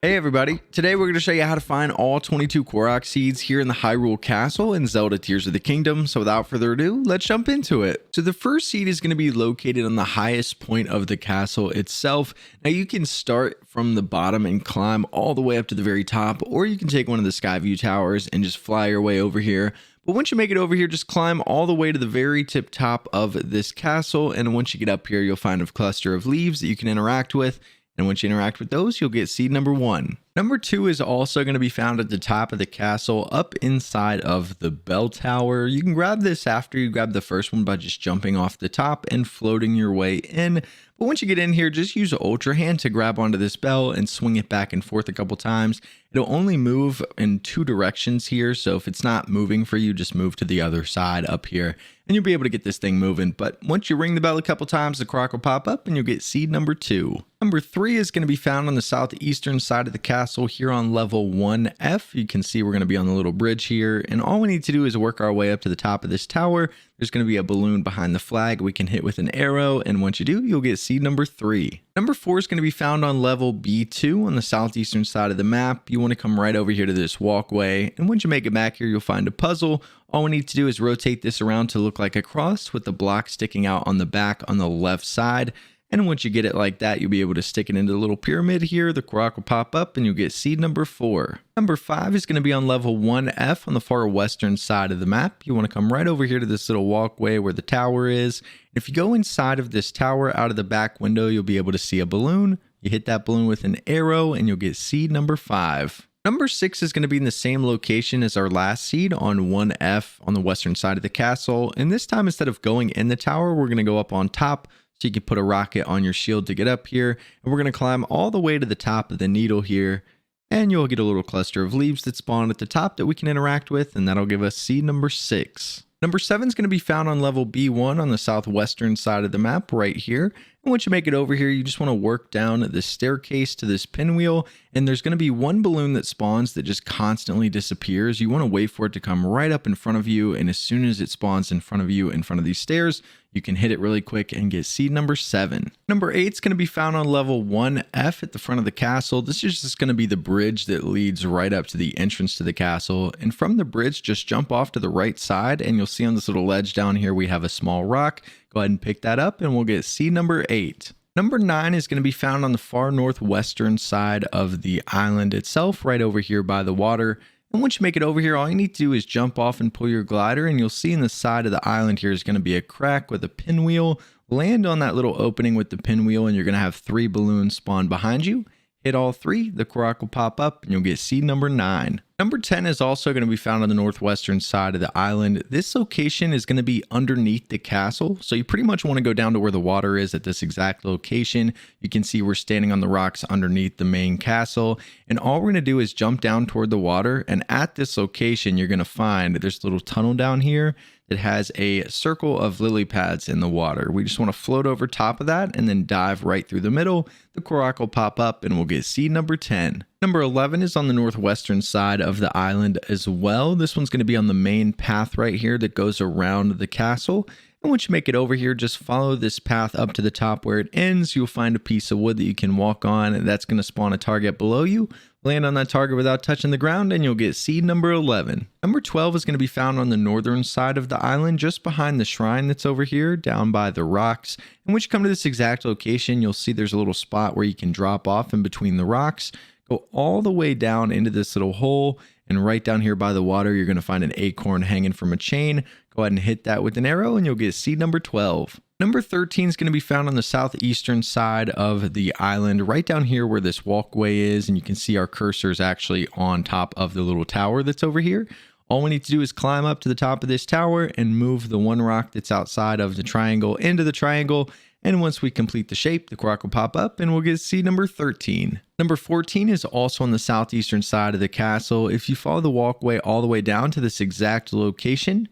Hey everybody, today we're going to show you how to find all 22 Korok seeds here in the Hyrule Castle in Zelda Tears of the Kingdom. So without further ado, let's jump into it. So the first seed is going to be located on the highest point of the castle itself. Now you can start from the bottom and climb all the way up to the very top, or you can take one of the sky view towers and just fly your way over here. But once you make it over here, just climb all the way to the very tip top of this castle. And once you get up here, you'll find a cluster of leaves that you can interact with. And once you interact with those, you'll get seed number 1. Number 2 is also going to be found at the top of the castle up inside of the bell tower. You can grab this after you grab the first one by just jumping off the top and floating your way in. But once you get in here, just use Ultra Hand to grab onto this bell and swing it back and forth a couple times. It'll only move in 2 directions here, so if it's not moving for you, just move to the other side up here and you'll be able to get this thing moving. But once you ring the bell a couple times, the Korok will pop up and you'll get seed number 2. Number 3 is going to be found on the southeastern side of the castle here on level 1F. You can see we're going to be on the little bridge here, and all we need to do is work our way up to the top of this tower. There's going to be a balloon behind the flag we can hit with an arrow, and once you do, you'll get seed number 3. Number 4 is going to be found on level B2 on the southeastern side of the map. You want to come right over here to this walkway, and once you make it back here, you'll find a puzzle. All we need to do is rotate this around to look like a cross with the block sticking out on the back on the left side. And once you get it like that, you'll be able to stick it into the little pyramid here. The Korok will pop up and you'll get seed number 4. Number 5 is going to be on level 1F on the far western side of the map. You want to come right over here to this little walkway where the tower is. If you go inside of this tower out of the back window, you'll be able to see a balloon. You hit that balloon with an arrow and you'll get seed number 5. Number 6 is going to be in the same location as our last seed on 1F on the western side of the castle. And this time, instead of going in the tower, we're going to go up on top. So you can put a rocket on your shield to get up here. And we're going to climb all the way to the top of the needle here. And you'll get a little cluster of leaves that spawn at the top that we can interact with. And that'll give us seed number 6. Number 7 is going to be found on level B1 on the southwestern side of the map right here. And once you make it over here, you just want to work down this staircase to this pinwheel. And there's going to be one balloon that spawns that just constantly disappears. You want to wait for it to come right up in front of you. And as soon as it spawns in front of you, in front of these stairs, you can hit it really quick and get seed number 7. Number 8 is going to be found on level 1F at the front of the castle. This is just going to be the bridge that leads right up to the entrance to the castle. And from the bridge, just jump off to the right side and you'll see on this little ledge down here, we have a small rock. Go ahead and pick that up and we'll get seed number 8. Number 9 is going to be found on the far northwestern side of the island itself, right over here by the water. And once you make it over here, all you need to do is jump off and pull your glider, and you'll see in the side of the island here is going to be a crack with a pinwheel. Land on that little opening with the pinwheel, and you're going to have 3 balloons spawn behind you. Hit all 3, the Korok will pop up, and you'll get seed number 9. Number 10 is also going to be found on the northwestern side of the island. This location is going to be underneath the castle, so you pretty much want to go down to where the water is at this exact location. You can see we're standing on the rocks underneath the main castle, and all we're going to do is jump down toward the water, and at this location you're going to find there's a little tunnel down here that has a circle of lily pads in the water. We just want to float over top of that and then dive right through the middle. The Korok will pop up and we'll get seed number 10. Number 11 is on the northwestern side of the island as well. This one's going to be on the main path right here that goes around the castle. And once you make it over here, just follow this path up to the top where it ends. You'll find a piece of wood that you can walk on, and that's going to spawn a target below you. Land on that target without touching the ground, and you'll get seed number 11. Number 12 is going to be found on the northern side of the island, just behind the shrine that's over here, down by the rocks. And once you come to this exact location, you'll see there's a little spot where you can drop off in between the rocks. Go all the way down into this little hole, and right down here by the water, you're going to find an acorn hanging from a chain. Go ahead and hit that with an arrow, and you'll get seed number 12. Number 13 is going to be found on the southeastern side of the island, right down here where this walkway is, and you can see our cursor is actually on top of the little tower that's over here. All we need to do is climb up to the top of this tower and move the one rock that's outside of the triangle into the triangle. And once we complete the shape, the Korok will pop up and we'll get seed number 13. Number 14 is also on the southeastern side of the castle. If you follow the walkway all the way down to this exact location,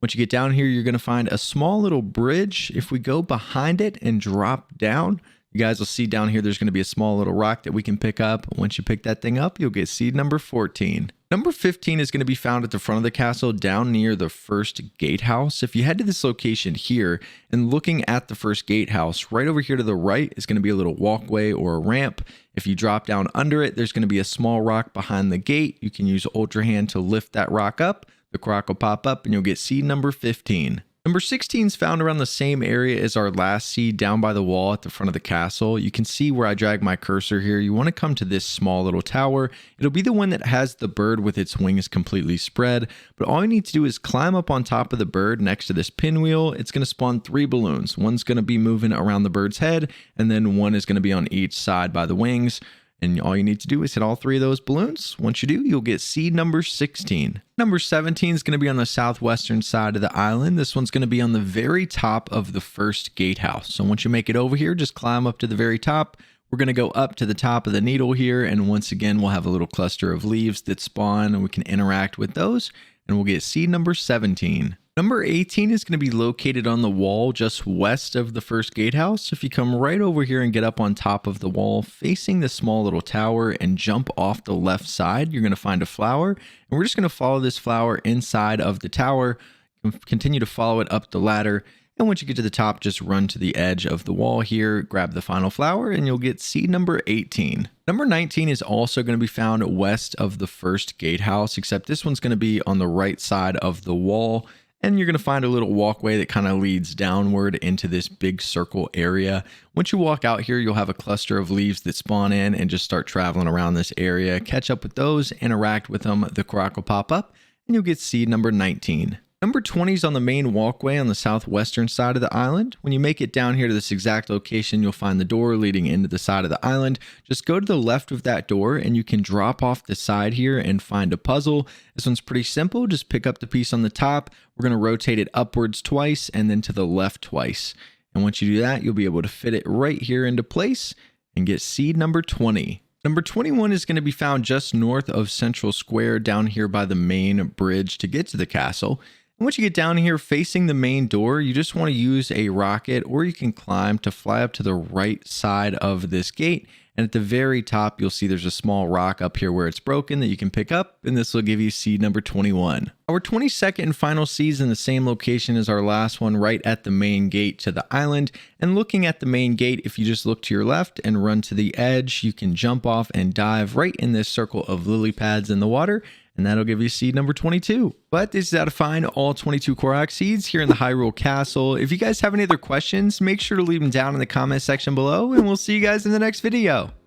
once you get down here, you're going to find a small little bridge. If we go behind it and drop down, you guys will see down here there's going to be a small little rock that we can pick up. Once you pick that thing up, you'll get seed number 14. Number 15 is going to be found at the front of the castle down near the first gatehouse. If you head to this location here and looking at the first gatehouse, right over here to the right is going to be a little walkway or a ramp. If you drop down under it, there's going to be a small rock behind the gate. You can use Ultra Hand to lift that rock up. The Korok will pop up and you'll get seed number 15. Number 16 is found around the same area as our last seed down by the wall at the front of the castle. You can see where I drag my cursor here. You want to come to this small little tower. It'll be the one that has the bird with its wings completely spread, but all you need to do is climb up on top of the bird next to this pinwheel. It's going to spawn 3 balloons. One's going to be moving around the bird's head, and then one is going to be on each side by the wings. And all you need to do is hit all 3 of those balloons. Once you do, you'll get seed number 16. Number 17 is going to be on the southwestern side of the island. This one's going to be on the very top of the first gatehouse. So once you make it over here, just climb up to the very top. We're going to go up to the top of the needle here. And once again, we'll have a little cluster of leaves that spawn and we can interact with those. And we'll get seed number 17. Number 18 is going to be located on the wall just west of the first gatehouse. If you come right over here and get up on top of the wall facing the small little tower and jump off the left side, you're going to find a flower. And we're just going to follow this flower inside of the tower, continue to follow it up the ladder. And once you get to the top, just run to the edge of the wall here, grab the final flower, and you'll get seed number 18. Number 19 is also going to be found west of the first gatehouse, except this one's going to be on the right side of the wall. And you're going to find a little walkway that kind of leads downward into this big circle area. Once you walk out here, you'll have a cluster of leaves that spawn in and just start traveling around this area. Catch up with those, interact with them, the Korok will pop up, and you'll get seed number 19. Number 20 is on the main walkway on the southwestern side of the island. When you make it down here to this exact location, you'll find the door leading into the side of the island. Just go to the left of that door and you can drop off the side here and find a puzzle. This one's pretty simple. Just pick up the piece on the top. We're going to rotate it upwards twice and then to the left twice. And once you do that, you'll be able to fit it right here into place and get seed number 20. Number 21 is going to be found just north of Central Square down here by the main bridge to get to the castle. Once you get down here facing the main door, you just want to use a rocket or you can climb to fly up to the right side of this gate. And at the very top, you'll see there's a small rock up here where it's broken that you can pick up. And this will give you seed number 21. Our 22nd and final seed is in the same location as our last one, right at the main gate to the island. And looking at the main gate, if you just look to your left and run to the edge, you can jump off and dive right in this circle of lily pads in the water. And that'll give you seed number 22. But this is how to find all 22 Korok seeds here in the Hyrule Castle. If you guys have any other questions, make sure to leave them down in the comment section below, and we'll see you guys in the next video.